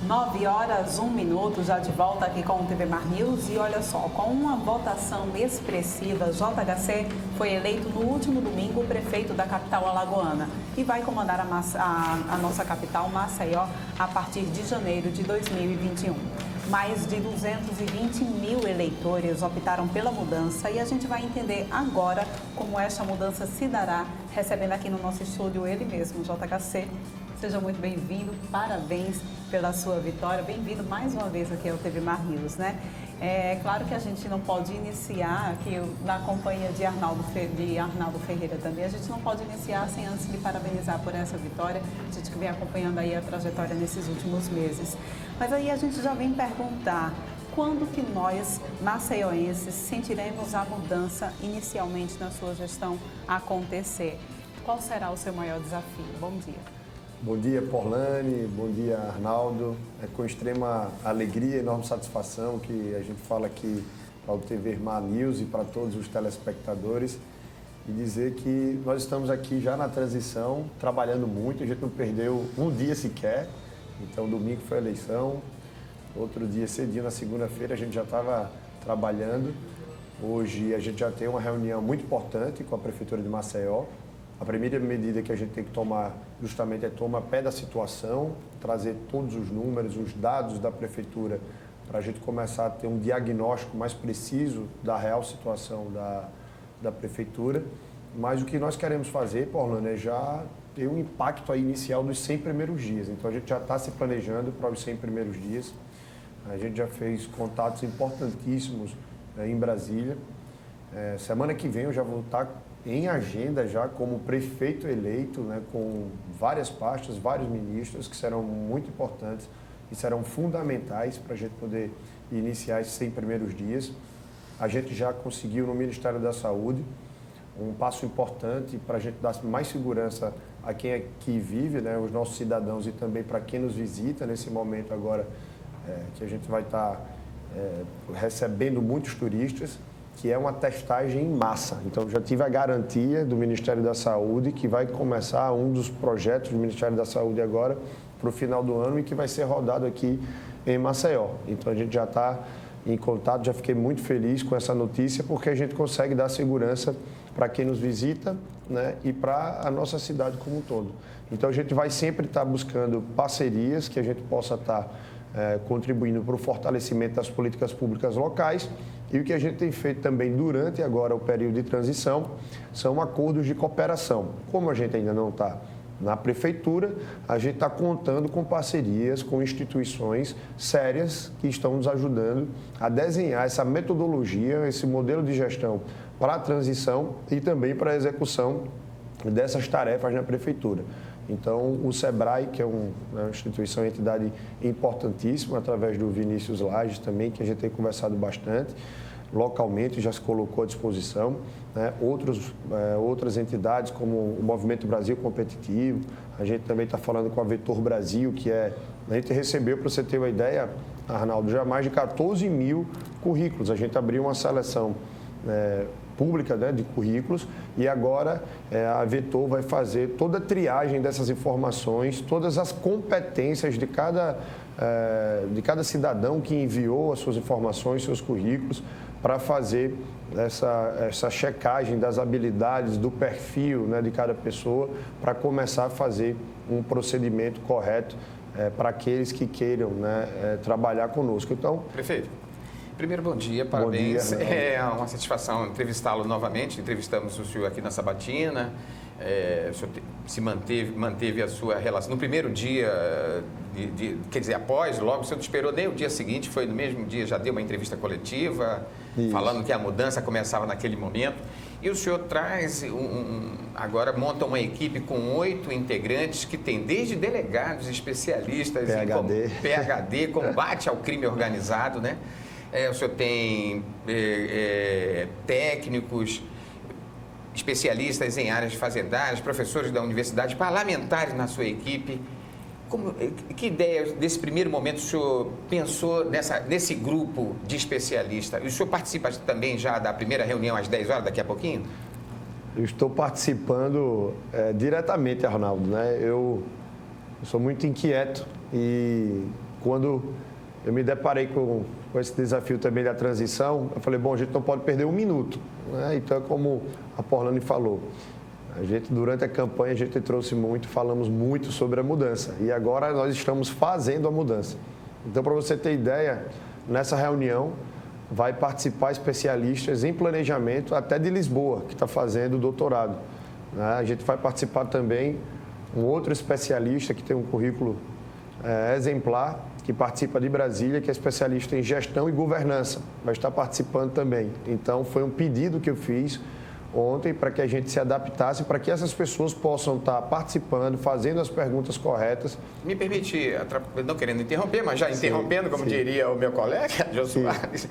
9h01, já de volta aqui com o TV Mar News. E olha só, com uma votação expressiva, JHC foi eleito no último domingo o prefeito da capital alagoana e vai comandar a nossa capital, Maceió, a partir de janeiro de 2021. Mais de 220 mil eleitores optaram pela mudança e a gente vai entender agora como esta mudança se dará, recebendo aqui no nosso estúdio ele mesmo, JHC. Seja muito bem-vindo, parabéns pela sua vitória, bem-vindo mais uma vez aqui ao TV Mar News, né? É claro que a gente não pode iniciar aqui na companhia de Arnaldo Ferreira também, a gente não pode iniciar sem antes lhe parabenizar por essa vitória, a gente que vem acompanhando aí a trajetória nesses últimos meses. Mas aí a gente já vem perguntar, quando que nós, maceioenses, sentiremos a mudança inicialmente na sua gestão acontecer? Qual será o seu maior desafio? Bom dia. Bom dia, Porlane. Bom dia, Arnaldo. É com extrema alegria e enorme satisfação que a gente fala aqui para o TV Mar News e para todos os telespectadores e dizer que nós estamos aqui já na transição, trabalhando muito, a gente não perdeu um dia sequer. Então, domingo foi a eleição, outro dia cedinho, na segunda-feira, a gente já estava trabalhando. Hoje a gente já tem uma reunião muito importante com a Prefeitura de Maceió. A primeira medida que a gente tem que tomar justamente é tomar pé da situação, trazer todos os números, os dados da Prefeitura, para a gente começar a ter um diagnóstico mais preciso da real situação da Prefeitura. Mas o que nós queremos fazer, Porlane, é já ter um impacto aí inicial dos 100 primeiros dias. Então, a gente já está se planejando para os 100 primeiros dias. A gente já fez contatos importantíssimos em Brasília. Semana que vem eu já vou estar em agenda já como prefeito eleito, né, com várias pastas, vários ministros que serão muito importantes e serão fundamentais para a gente poder iniciar esses 100 primeiros dias. A gente já conseguiu no Ministério da Saúde um passo importante para a gente dar mais segurança a quem aqui vive, né, os nossos cidadãos e também para quem nos visita nesse momento agora que a gente vai estar recebendo muitos turistas, que é uma testagem em massa. Então, já tive a garantia do Ministério da Saúde que vai começar um dos projetos do Ministério da Saúde agora para o final do ano e que vai ser rodado aqui em Maceió. Então, a gente já está em contato, já fiquei muito feliz com essa notícia, porque a gente consegue dar segurança para quem nos visita, né, e para a nossa cidade como um todo. Então, a gente vai sempre estar buscando parcerias que a gente possa estar contribuindo para o fortalecimento das políticas públicas locais. E o que a gente tem feito também durante agora o período de transição são acordos de cooperação. Como a gente ainda não está na prefeitura, a gente está contando com parcerias com instituições sérias que estão nos ajudando a desenhar essa metodologia, esse modelo de gestão para a transição e também para a execução dessas tarefas na prefeitura. Então, o SEBRAE, que é uma instituição, uma entidade importantíssima, através do Vinícius Lages também, que a gente tem conversado bastante, localmente já se colocou à disposição, né? Outras entidades, como o Movimento Brasil Competitivo, a gente também está falando com a Vetor Brasil, a gente recebeu, para você ter uma ideia, Arnaldo, já mais de 14 mil currículos. A gente abriu uma seleção pública, né, de currículos, e agora a Vetor vai fazer toda a triagem dessas informações, todas as competências de cada cidadão que enviou as suas informações, seus currículos, para fazer essa checagem das habilidades, do perfil, né, de cada pessoa, para começar a fazer um procedimento correto para aqueles que queiram, né, trabalhar conosco. Então, prefeito, primeiro, bom dia, parabéns. Bom dia, é uma satisfação entrevistá-lo novamente. Entrevistamos o senhor aqui na Sabatina. O senhor manteve a sua relação. No primeiro dia, quer dizer, logo, o senhor não esperou nem o dia seguinte, foi no mesmo dia, já deu uma entrevista coletiva, isso, falando que a mudança começava naquele momento. E o senhor traz, agora monta uma equipe com 8 integrantes que tem desde delegados, especialistas em PhD, combate ao crime organizado, né? O senhor tem técnicos, especialistas em áreas fazendárias, professores da universidade, parlamentares na sua equipe. Que ideia, desse primeiro momento, o senhor pensou nesse grupo de especialistas? E o senhor participa também já da primeira reunião às 10 horas, daqui a pouquinho? Eu estou participando diretamente, Arnaldo, né? Eu sou muito inquieto e quando eu me deparei com esse desafio também da transição, eu falei, bom, a gente não pode perder um minuto, né? Então, como a Porlane falou, a gente, durante a campanha, a gente trouxe muito, falamos muito sobre a mudança. E agora nós estamos fazendo a mudança. Então, para você ter ideia, nessa reunião vai participar especialistas em planejamento até de Lisboa, que está fazendo doutorado. A gente vai participar também um outro especialista que tem um currículo exemplar, que participa de Brasília, que é especialista em gestão e governança. Vai estar participando também. Então, foi um pedido que eu fiz ontem para que a gente se adaptasse, para que essas pessoas possam estar participando, fazendo as perguntas corretas. Me permite, não querendo interromper, mas já interrompendo, como diria o meu colega, Jô Soares.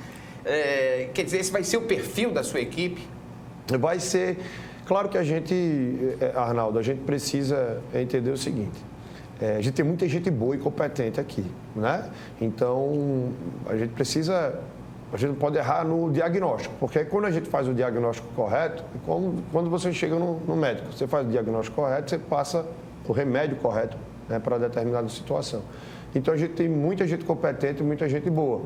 Quer dizer, esse vai ser o perfil da sua equipe? Vai ser. Claro que a gente, Arnaldo, a gente precisa entender o seguinte. A gente tem muita gente boa e competente aqui, né? Então, a gente não pode errar no diagnóstico, porque quando a gente faz o diagnóstico correto, quando você chega no médico, você faz o diagnóstico correto, você passa o remédio correto, né, para determinada situação. Então, a gente tem muita gente competente e muita gente boa.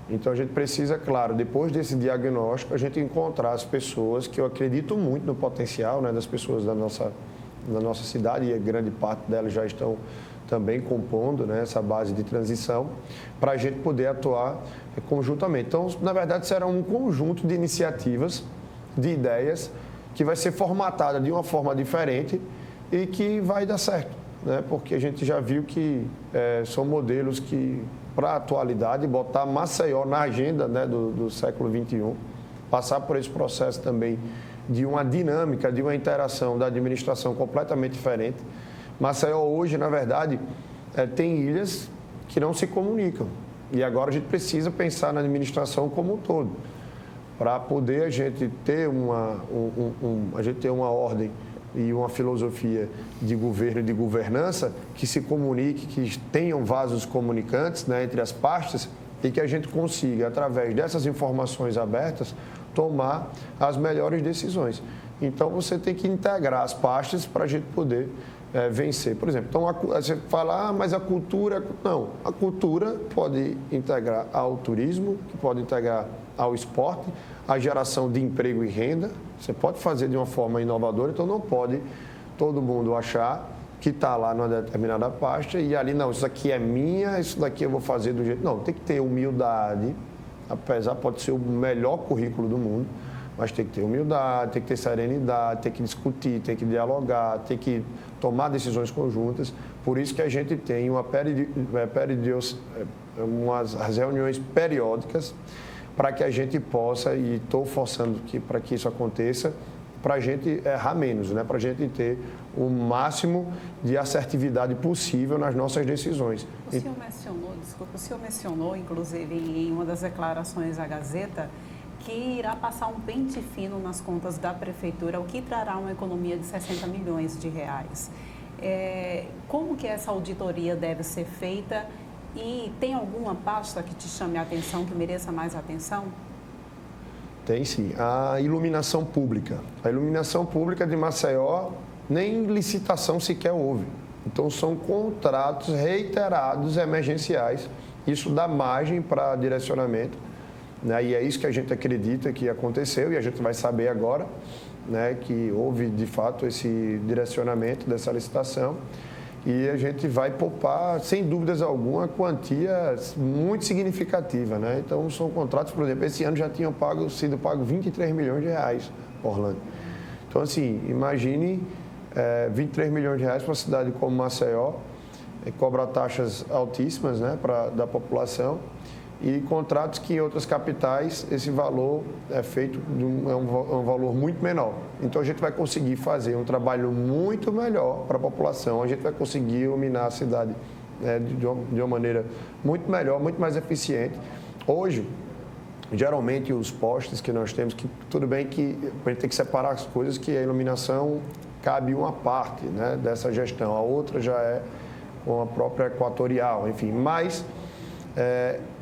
Então, a gente precisa, claro, depois desse diagnóstico, a gente encontrar as pessoas que eu acredito muito no potencial, né, das pessoas da nossa cidade, e a grande parte delas já estão também compondo, né, essa base de transição, para a gente poder atuar conjuntamente. Então, na verdade, será um conjunto de iniciativas, de ideias, que vai ser formatada de uma forma diferente e que vai dar certo, né, porque a gente já viu que são modelos que, para a atualidade, botar Maceió na agenda, né, do século XXI, passar por esse processo também de uma dinâmica, de uma interação da administração completamente diferente. Maceió hoje, na verdade, tem ilhas que não se comunicam. E agora a gente precisa pensar na administração como um todo, para poder a gente ter uma ordem e uma filosofia de governo e de governança que se comunique, que tenham vasos comunicantes, né, entre as pastas, e que a gente consiga, através dessas informações abertas, tomar as melhores decisões. Então, você tem que integrar as pastas para a gente poder vencer. Por exemplo, então, você fala, mas a cultura... Não, a cultura pode integrar ao turismo, que pode integrar ao esporte, a geração de emprego e renda. Você pode fazer de uma forma inovadora, então não pode todo mundo achar que está lá numa determinada pasta e ali, não, isso aqui é minha, isso daqui eu vou fazer do jeito... Não, tem que ter humildade, apesar, pode ser o melhor currículo do mundo, mas tem que ter humildade, tem que ter serenidade, tem que discutir, tem que dialogar, tem que tomar decisões conjuntas. Por isso que a gente tem umas reuniões periódicas para que a gente possa, e estou forçando para que isso aconteça, para a gente errar menos, né? Para a gente ter o máximo de assertividade possível nas nossas decisões. O senhor mencionou, inclusive, em uma das declarações à Gazeta, que irá passar um pente fino nas contas da Prefeitura, o que trará uma economia de 60 milhões de reais. Como que essa auditoria deve ser feita e tem alguma pasta que te chame a atenção, que mereça mais atenção? Tem sim. A iluminação pública. A iluminação pública de Maceió, nem licitação sequer houve. Então, são contratos reiterados emergenciais. Isso dá margem para direcionamento, né? E é isso que a gente acredita que aconteceu e a gente vai saber agora, né, que houve, de fato, esse direcionamento dessa licitação. E a gente vai poupar, sem dúvidas alguma, quantia muito significativa, né? Então, são contratos, por exemplo, esse ano já tinham sido pago 23 milhões de reais, Orlando. Então, assim, imagine 23 milhões de reais para uma cidade como Maceió, cobra taxas altíssimas, né, da população, e contratos que em outras capitais esse valor é feito, é um valor muito menor. Então, a gente vai conseguir fazer um trabalho muito melhor para a população, a gente vai conseguir iluminar a cidade de uma maneira muito melhor, muito mais eficiente. Hoje, geralmente, os postes que nós temos, que tudo bem que a gente tem que separar as coisas, que a iluminação cabe uma parte, né, dessa gestão, a outra já é com a própria Equatorial, enfim, mas...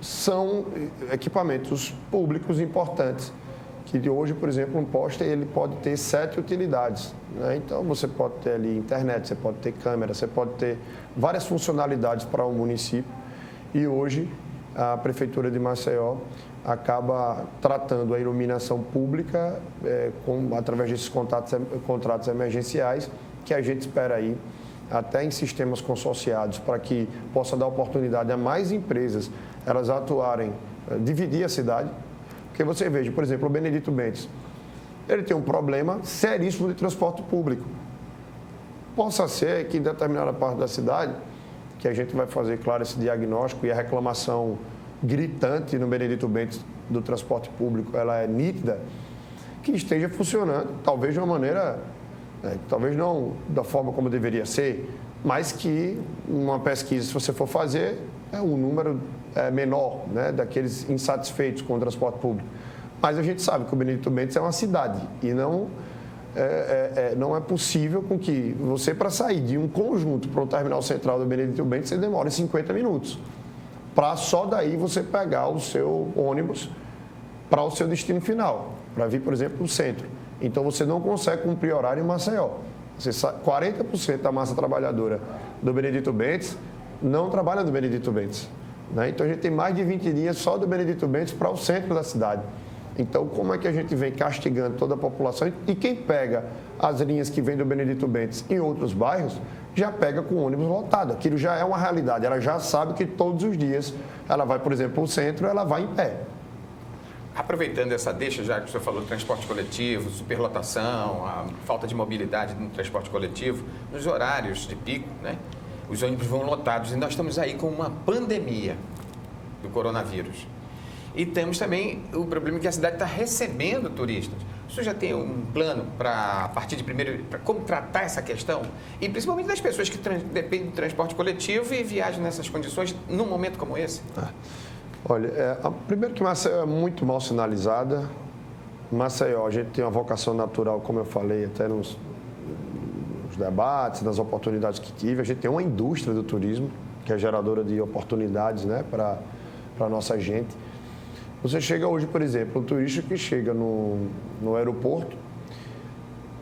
são equipamentos públicos importantes, que hoje, por exemplo, um poste ele pode ter 7 utilidades, né? Então, você pode ter ali internet, você pode ter câmera, você pode ter várias funcionalidades para o município E hoje, a Prefeitura de Maceió acaba tratando a iluminação pública através desses contratos emergenciais, que a gente espera aí até em sistemas consorciados, para que possa dar oportunidade a mais empresas elas atuarem, dividir a cidade. Porque você veja, por exemplo, o Benedito Bentes, ele tem um problema seríssimo de transporte público. Possa ser que em determinada parte da cidade, que a gente vai fazer, claro, esse diagnóstico e a reclamação gritante no Benedito Bentes do transporte público, ela é nítida, que esteja funcionando, talvez de uma maneira, talvez não da forma como deveria ser, mas que uma pesquisa, se você for fazer, um número menor, né, daqueles insatisfeitos com o transporte público. Mas a gente sabe que o Benedito Bentes é uma cidade e não é possível com que você, para sair de um conjunto para o terminal central do Benedito Bentes, você demore 50 minutos. Para só daí você pegar o seu ônibus para o seu destino final, para vir, por exemplo, no centro. Então, você não consegue cumprir horário em Maceió. 40% da massa trabalhadora do Benedito Bentes não trabalha no Benedito Bentes, né? Então, a gente tem mais de 20 linhas só do Benedito Bentes para o centro da cidade. Então, como é que a gente vem castigando toda a população? E quem pega as linhas que vêm do Benedito Bentes em outros bairros, já pega com o ônibus lotado. Aquilo já é uma realidade. Ela já sabe que todos os dias ela vai, por exemplo, para o centro, ela vai em pé. Aproveitando essa deixa, já que o senhor falou do transporte coletivo, superlotação, a falta de mobilidade no transporte coletivo, nos horários de pico, né? Os ônibus vão lotados e nós estamos aí com uma pandemia do coronavírus. E temos também o problema que a cidade está recebendo turistas. O senhor já tem um plano para, a partir de primeiro, para como tratar essa questão? E principalmente das pessoas que dependem do transporte coletivo e viajam nessas condições num momento como esse? Olha, primeiro que Maceió é muito mal sinalizada. Maceió, a gente tem uma vocação natural, como eu falei, até nos debates, nas oportunidades que tive. A gente tem uma indústria do turismo, que é geradora de oportunidades, né, para a nossa gente. Você chega hoje, por exemplo, o turista que chega no aeroporto,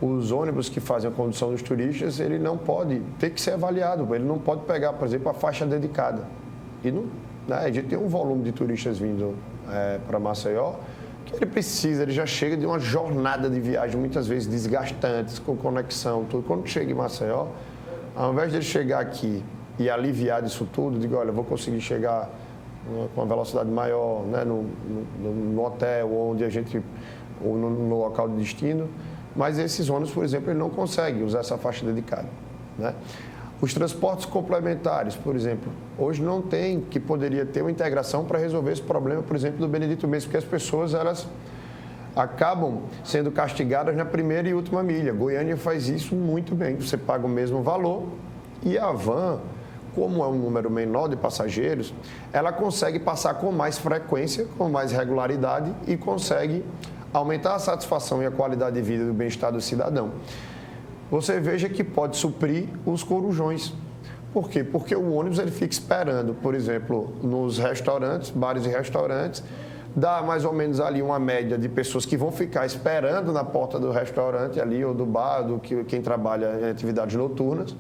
os ônibus que fazem a condução dos turistas, ele não pode, tem que ser avaliado, ele não pode pegar, por exemplo, a faixa dedicada. E não, né, a gente tem um volume de turistas vindo para Maceió, que ele já chega de uma jornada de viagem, muitas vezes desgastantes, com conexão, tudo. Quando chega em Maceió, ao invés de ele chegar aqui e aliviar disso tudo, digo, olha, eu vou conseguir chegar com uma velocidade maior, né, no hotel, onde a gente, ou no local de destino, mas esses ônibus, por exemplo, ele não consegue usar essa faixa dedicada, né? Os transportes complementares, por exemplo, hoje não tem, que poderia ter uma integração para resolver esse problema, por exemplo, do Benedito Bentes, porque as pessoas, elas acabam sendo castigadas na primeira e última milha. Goiânia faz isso muito bem, você paga o mesmo valor e a van, como é um número menor de passageiros, ela consegue passar com mais frequência, com mais regularidade e consegue aumentar a satisfação e a qualidade de vida do bem-estar do cidadão. Você veja que pode suprir os corujões. Por quê? Porque o ônibus ele fica esperando, por exemplo, nos restaurantes, bares e restaurantes, dá mais ou menos ali uma média de pessoas que vão ficar esperando na porta do restaurante ali, ou do bar, quem trabalha em atividades noturnas,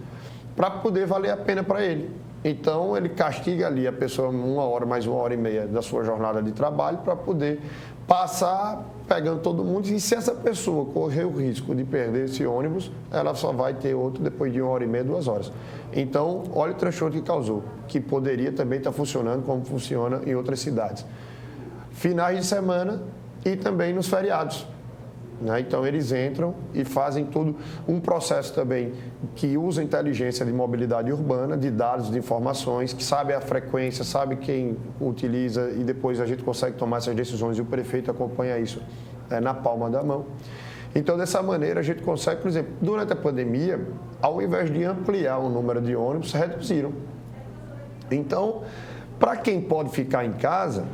para poder valer a pena para ele. Então, ele castiga ali a pessoa 1 hora, mais 1h30 da sua jornada de trabalho para poder passar pegando todo mundo. E se essa pessoa correr o risco de perder esse ônibus, ela só vai ter outro depois de 1h30, 2 horas. Então, olha o transtorno que causou, que poderia também estar funcionando como funciona em outras cidades. Finais de semana e também nos feriados. Então, eles entram e fazem todo um processo também que usa inteligência de mobilidade urbana, de dados, de informações, que sabe a frequência, sabe quem utiliza e depois a gente consegue tomar essas decisões e o prefeito acompanha isso na palma da mão. Então, dessa maneira, a gente consegue, por exemplo, durante a pandemia, ao invés de ampliar o número de ônibus, reduziram. Então, para quem pode ficar em casa,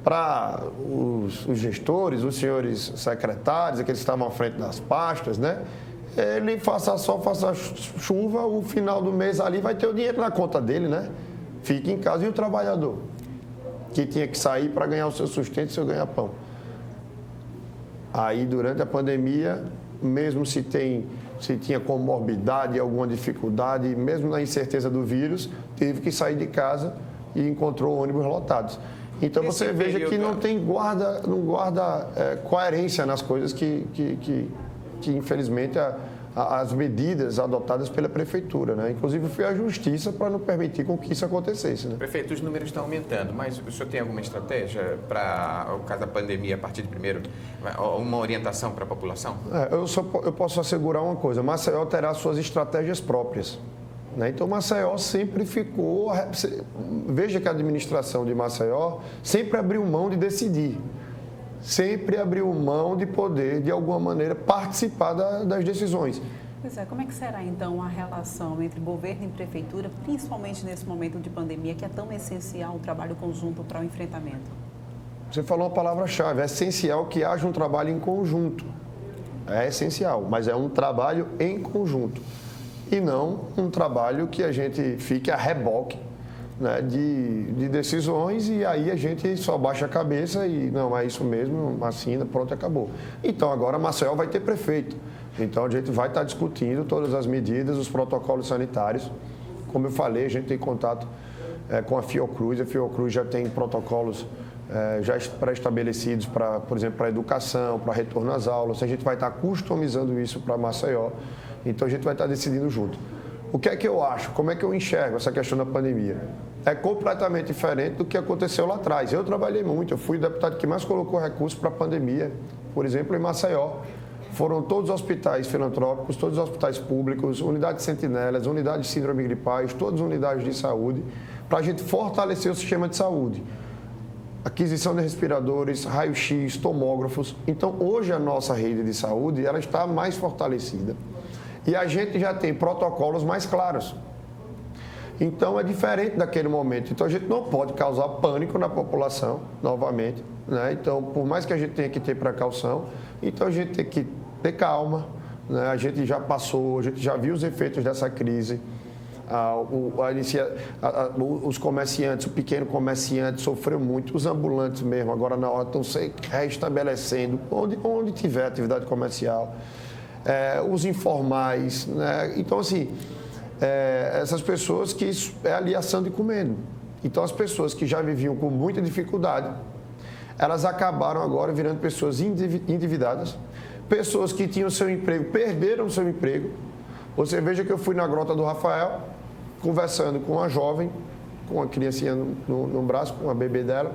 para os gestores, os senhores secretários, aqueles que estavam à frente das pastas, né? Ele faça sol, faça chuva, o final do mês ali vai ter o dinheiro na conta dele, né? Fique em casa. E o trabalhador, que tinha que sair para ganhar o seu sustento, o seu ganha-pão. Aí, durante a pandemia, mesmo se tinha comorbidade, alguma dificuldade, mesmo na incerteza do vírus, teve que sair de casa e encontrou ônibus lotados. Então você veja que não guarda coerência nas coisas que infelizmente as medidas adotadas pela prefeitura, né? Inclusive foi a justiça para não permitir com que isso acontecesse, né? Prefeito, os números estão aumentando, mas o senhor tem alguma estratégia para o caso da pandemia a partir de primeiro, uma orientação para a população? Eu posso assegurar uma coisa, Maceió terá suas estratégias próprias, né? Então Maceió sempre ficou, veja que a administração de Maceió sempre abriu mão de decidir. Sempre abriu mão de poder, de alguma maneira, participar das decisões. Pois é, como é que será então a relação entre governo e prefeitura, principalmente nesse momento de pandemia, que é tão essencial o trabalho conjunto para o enfrentamento? Você falou uma palavra-chave, é essencial que haja um trabalho em conjunto. É essencial, mas é um trabalho em conjunto. E não um trabalho que a gente fique a reboque, né, de decisões, e aí a gente só baixa a cabeça e não, é isso mesmo, assina, pronto, acabou. Então agora Maceió vai ter prefeito. Então a gente vai estar discutindo todas as medidas, os protocolos sanitários. Como eu falei, a gente tem contato com a Fiocruz já tem protocolos já pré-estabelecidos para, por exemplo, para a educação, para retorno às aulas. A gente vai estar customizando isso para Maceió. Então a gente vai estar decidindo junto. O que é que eu acho? Como é que eu enxergo essa questão da pandemia? É completamente diferente do que aconteceu lá atrás. Eu trabalhei muito, eu fui o deputado que mais colocou recursos para a pandemia, por exemplo, em Maceió. Foram todos os hospitais filantrópicos, todos os hospitais públicos, unidades de sentinelas, unidades de síndrome gripais, todas as unidades de saúde, para a gente fortalecer o sistema de saúde. Aquisição de respiradores, raio-x, tomógrafos. Então, hoje a nossa rede de saúde ela está mais fortalecida. E a gente já tem protocolos mais claros. Então, é diferente daquele momento. Então, a gente não pode causar pânico na população, novamente, né? Então, por mais que a gente tenha que ter precaução, então a gente tem que ter calma, né? A gente já passou, a gente já viu os efeitos dessa crise. Os comerciantes, o pequeno comerciante sofreu muito, os ambulantes mesmo, agora na hora estão se restabelecendo, onde tiver atividade comercial. Os informais, né? Então, assim, essas pessoas que é ali assando e comendo. Então, as pessoas que já viviam com muita dificuldade, elas acabaram agora virando pessoas endividadas, pessoas que tinham seu emprego, perderam seu emprego. Você veja que eu fui na Grota do Rafael, conversando com uma jovem, com uma criancinha no braço, com uma bebê dela,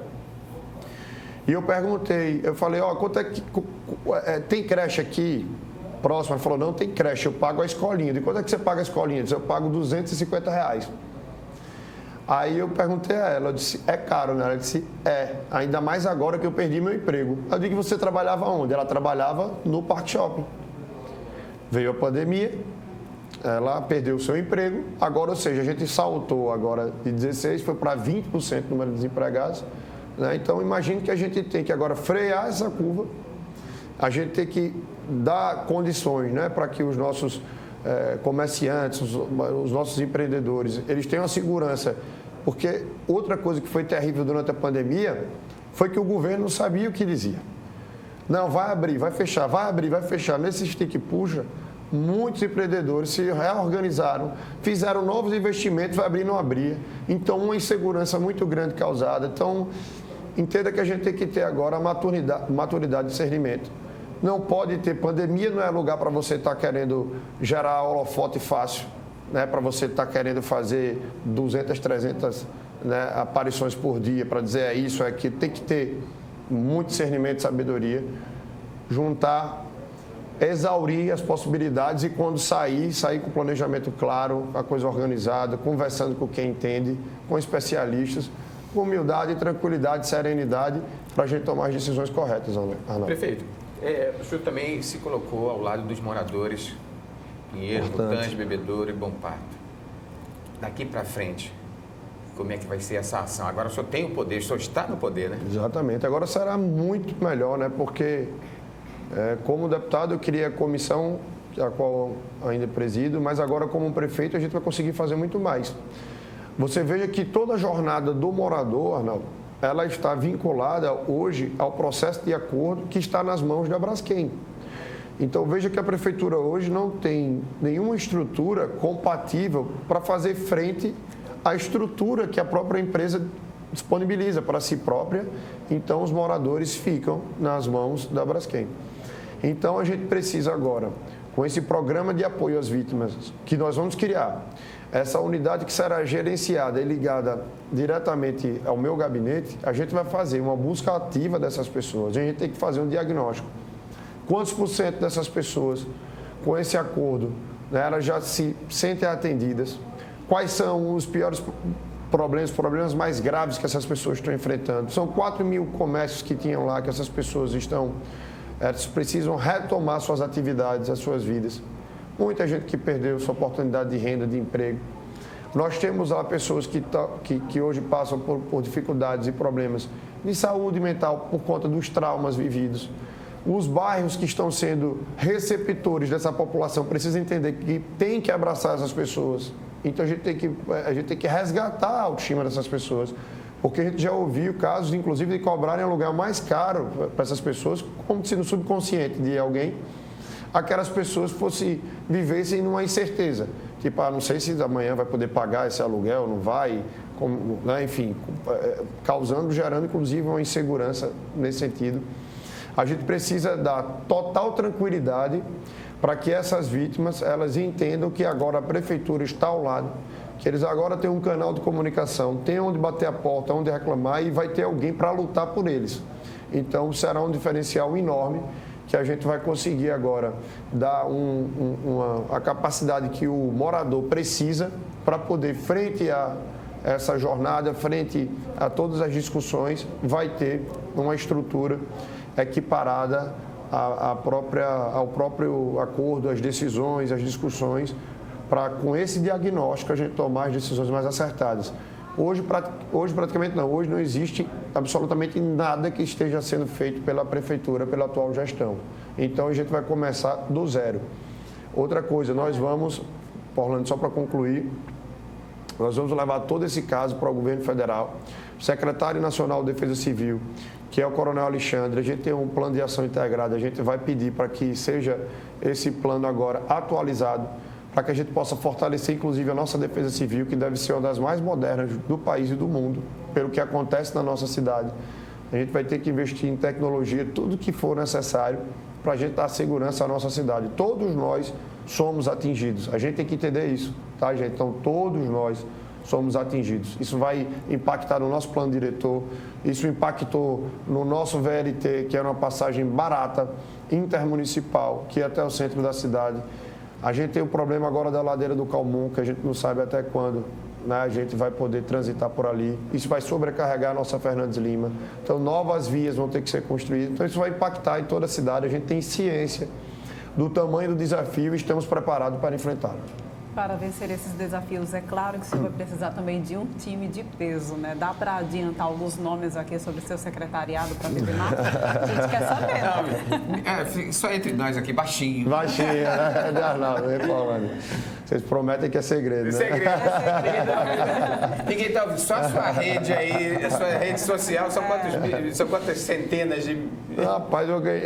e eu perguntei, eu falei, quanto é que tem creche aqui? Próximo, ela falou, não tem creche, eu pago a escolinha. De quanto é que você paga a escolinha? Eu disse, eu pago R$250. Aí eu perguntei a ela, eu disse, é caro, né? Ela disse, ainda mais agora que eu perdi meu emprego. Eu disse, você trabalhava onde? Ela trabalhava no Parque Shopping. Veio a pandemia, ela perdeu o seu emprego, agora, ou seja, a gente saltou agora de 16%, foi para 20% o número de desempregados, né? Então, imagine que a gente tem que agora frear essa curva, a gente tem que dar condições, né, para que os nossos comerciantes, os nossos empreendedores, eles tenham a segurança. Porque outra coisa que foi terrível durante a pandemia foi que o governo não sabia o que dizia. Não, vai abrir, vai fechar, vai abrir, vai fechar. Nesse stick puxa, muitos empreendedores se reorganizaram, fizeram novos investimentos, vai abrir e não abria. Então, uma insegurança muito grande causada. Então, entenda que a gente tem que ter agora a maturidade de discernimento. Não pode ter pandemia, não é lugar para você estar querendo gerar holofote fácil, né? Para você estar querendo fazer 200, 300, né, aparições por dia para dizer é isso, é aquilo. Tem que ter muito discernimento e sabedoria, juntar, exaurir as possibilidades e quando sair com planejamento claro, a coisa organizada, conversando com quem entende, com especialistas, com humildade, tranquilidade, serenidade, para a gente tomar as decisões corretas, Arnaldo. Prefeito. O senhor também se colocou ao lado dos moradores Pinheiros, Butãs, Bebedouro e Bom Parto. Daqui para frente, como é que vai ser essa ação? Agora o senhor tem o poder, o senhor está no poder, né? Exatamente. Agora será muito melhor, né? Porque, como deputado, eu criei a comissão, a qual ainda presido, mas agora como prefeito a gente vai conseguir fazer muito mais. Você veja que toda a jornada do morador, Arnaldo, ela está vinculada hoje ao processo de acordo que está nas mãos da Braskem. Então, veja que a Prefeitura hoje não tem nenhuma estrutura compatível para fazer frente a estrutura que a própria empresa disponibiliza para si própria, então os moradores ficam nas mãos da Braskem. Então a gente precisa agora, com esse programa de apoio às vítimas que nós vamos criar, essa unidade que será gerenciada e ligada diretamente ao meu gabinete, a gente vai fazer uma busca ativa dessas pessoas, a gente tem que fazer um diagnóstico. Quantos por cento dessas pessoas, com esse acordo, né, elas já se sentem atendidas? Quais são os piores problemas mais graves que essas pessoas estão enfrentando? São 4 mil comércios que tinham lá, que essas pessoas precisam retomar suas atividades, as suas vidas. Muita gente que perdeu sua oportunidade de renda, de emprego. Nós temos lá pessoas que hoje passam por dificuldades e problemas de saúde mental por conta dos traumas vividos. Os bairros que estão sendo receptores dessa população precisam entender que tem que abraçar essas pessoas. Então a gente tem que resgatar a autoestima dessas pessoas. Porque a gente já ouviu casos, inclusive, de cobrarem aluguel mais caro para essas pessoas, como se no subconsciente de alguém, aquelas pessoas vivessem numa incerteza. Tipo, não sei se amanhã vai poder pagar esse aluguel, não vai, né? Enfim, gerando, inclusive, uma insegurança nesse sentido. A gente precisa dar total tranquilidade para que essas vítimas, elas entendam que agora a prefeitura está ao lado, que eles agora têm um canal de comunicação, têm onde bater a porta, onde reclamar e vai ter alguém para lutar por eles. Então, será um diferencial enorme que a gente vai conseguir agora dar a capacidade que o morador precisa para poder, frente a essa jornada, frente a todas as discussões, vai ter uma estrutura equiparada ao próprio acordo, às decisões, às discussões, para, com esse diagnóstico, a gente tomar as decisões mais acertadas. Hoje não existe absolutamente nada que esteja sendo feito pela prefeitura, pela atual gestão. Então, a gente vai começar do zero. Outra coisa, nós vamos, Orlando, só para concluir, nós vamos levar todo esse caso para o governo federal. O secretário nacional de Defesa Civil, que é o Coronel Alexandre, a gente tem um plano de ação integrado, a gente vai pedir para que seja esse plano agora atualizado, para que a gente possa fortalecer, inclusive, a nossa defesa civil, que deve ser uma das mais modernas do país e do mundo, pelo que acontece na nossa cidade. A gente vai ter que investir em tecnologia, tudo que for necessário, para a gente dar segurança à nossa cidade. Todos nós somos atingidos. A gente tem que entender isso, tá, gente? Então, todos nós somos atingidos. Isso vai impactar no nosso plano diretor, isso impactou no nosso VLT, que era uma passagem barata, intermunicipal, que ia até o centro da cidade. A gente tem o problema agora da ladeira do Calmon, que a gente não sabe até quando, né, a gente vai poder transitar por ali. Isso vai sobrecarregar a nossa Fernandes Lima. Então, novas vias vão ter que ser construídas. Então, isso vai impactar em toda a cidade. A gente tem ciência do tamanho do desafio e estamos preparados para enfrentá-lo. Para vencer esses desafios, é claro que você vai precisar também de um time de peso, né? Dá para adiantar alguns nomes aqui sobre o seu secretariado para a TV Marcos? A gente quer saber, né? Só entre nós aqui, baixinho. Baixinho, né? Não é falando. Vocês prometem que é segredo, né? Segredo, é segredo. Ninguém está ouvindo. Só a sua rede aí, a sua rede social, são quantas centenas de... Rapaz, eu ganhei,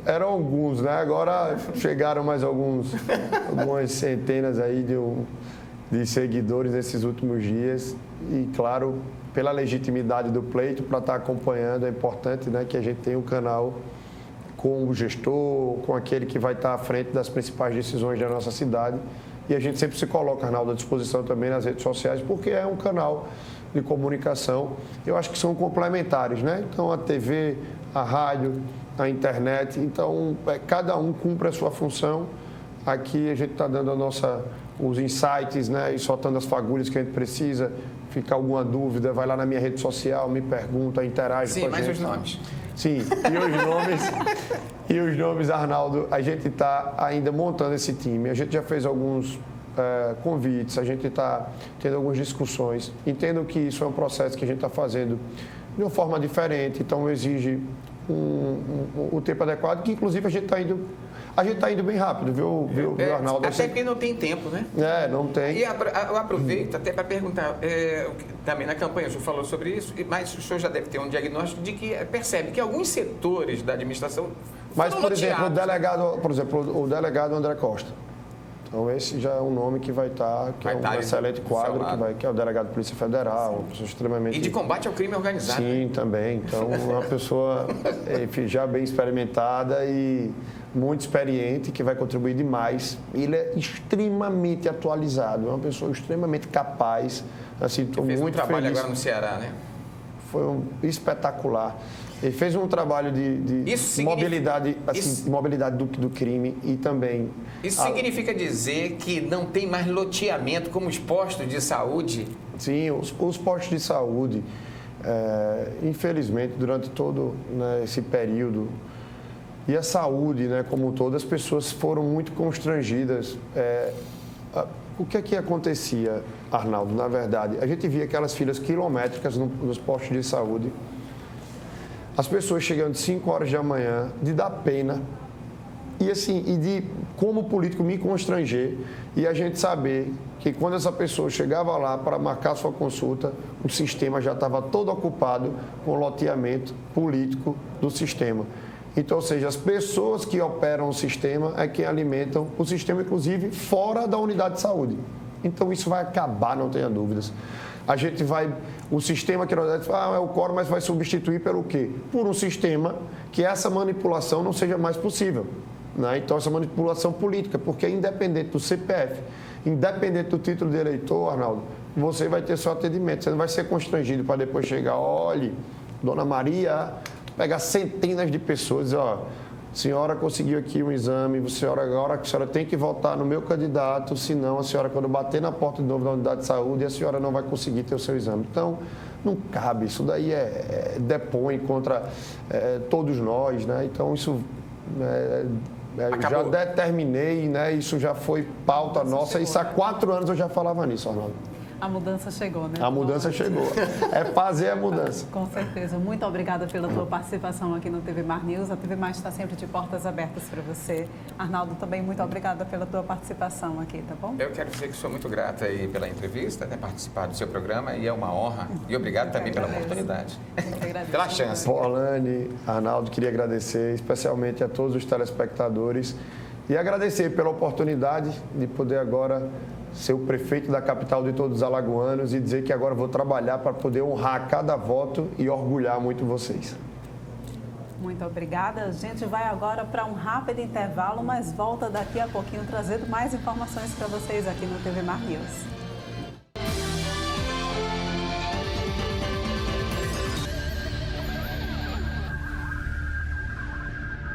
eram alguns, né? Agora chegaram mais algumas centenas aí de seguidores nesses últimos dias. E, claro, pela legitimidade do pleito, para estar acompanhando, é importante, né, que a gente tenha um canal com o gestor, com aquele que vai estar à frente das principais decisões da nossa cidade. E a gente sempre se coloca, Arnaldo, à disposição também nas redes sociais, porque é um canal de comunicação. Eu acho que são complementares, né? Então, a TV, a rádio, a internet. Então, cada um cumpre a sua função. Aqui a gente está dando os insights, né? E soltando as fagulhas que a gente precisa. Fica alguma dúvida, vai lá na minha rede social, me pergunta, interage com a gente. Sim, mas os nomes. Sim, e os nomes, Arnaldo, a gente está ainda montando esse time. A gente já fez alguns convites, a gente está tendo algumas discussões. Entendo que isso é um processo que a gente está fazendo de uma forma diferente, então exige o tempo adequado, que inclusive a gente está indo bem rápido, viu, Arnaldo? Até porque não tem tempo, né? Não tem. E eu aproveito até para perguntar, também na campanha o senhor falou sobre isso, mas o senhor já deve ter um diagnóstico de que percebe que alguns setores da administração Mas, por exemplo, o delegado André Costa. Então, esse já é um nome que vai estar, que é um excelente quadro, que é o delegado de Polícia Federal, uma pessoa extremamente... E de combate ao crime organizado. Sim, também. Então, uma pessoa enfim, já bem experimentada e muito experiente, que vai contribuir demais. Ele é extremamente atualizado, é uma pessoa extremamente capaz. Assim, estou muito feliz. Fez um trabalho agora no Ceará, né? Foi espetacular. Ele fez um trabalho de mobilidade, assim, mobilidade do crime e também... Isso significa dizer que não tem mais loteamento como os postos de saúde? Sim, os postos de saúde, infelizmente, durante todo, né, esse período, e a saúde, né, como um todo, as pessoas foram muito constrangidas. O que é que acontecia, Arnaldo, na verdade? A gente via aquelas filas quilométricas nos postos de saúde, as pessoas chegando de 5 horas da manhã, de dar pena, e assim, e de, como político, me constranger, e a gente saber que quando essa pessoa chegava lá para marcar sua consulta, o sistema já estava todo ocupado com o loteamento político do sistema. Então, ou seja, as pessoas que operam o sistema é quem alimentam o sistema, inclusive, fora da unidade de saúde. Então, isso vai acabar, não tenha dúvidas. A gente vai, o sistema que nós é o quórum, mas vai substituir pelo quê? Por um sistema que essa manipulação não seja mais possível. Né? Então, essa manipulação política, porque independente do CPF, independente do título de eleitor, Arnaldo, você vai ter seu atendimento. Você não vai ser constrangido para depois chegar, olhe, Dona Maria, pegar centenas de pessoas e dizer, ó, senhora conseguiu aqui um exame, senhora, agora a senhora tem que votar no meu candidato, senão a senhora, quando bater na porta de novo da unidade de saúde, a senhora não vai conseguir ter o seu exame. Então, não cabe, isso daí depõe contra todos nós, né? Então, isso já determinei, né? Isso já foi pauta nossa, isso há 4 anos eu já falava nisso, Arnaldo. A mudança chegou, né? A mudança chegou. É fazer a mudança. Com certeza. Muito obrigada pela tua participação aqui no TV Mar News. A TV Mais está sempre de portas abertas para você. Arnaldo, também muito obrigada pela tua participação aqui, tá bom? Eu quero dizer que sou muito grata aí pela entrevista, né, participar do seu programa, e é uma honra. E obrigado também pela oportunidade. Pela chance. Paulane, Arnaldo, queria agradecer especialmente a todos os telespectadores e agradecer pela oportunidade de poder agora ser o prefeito da capital de todos os alagoanos e dizer que agora vou trabalhar para poder honrar cada voto e orgulhar muito vocês. Muito obrigada. A gente vai agora para um rápido intervalo, mas volta daqui a pouquinho trazendo mais informações para vocês aqui no TV Mar News.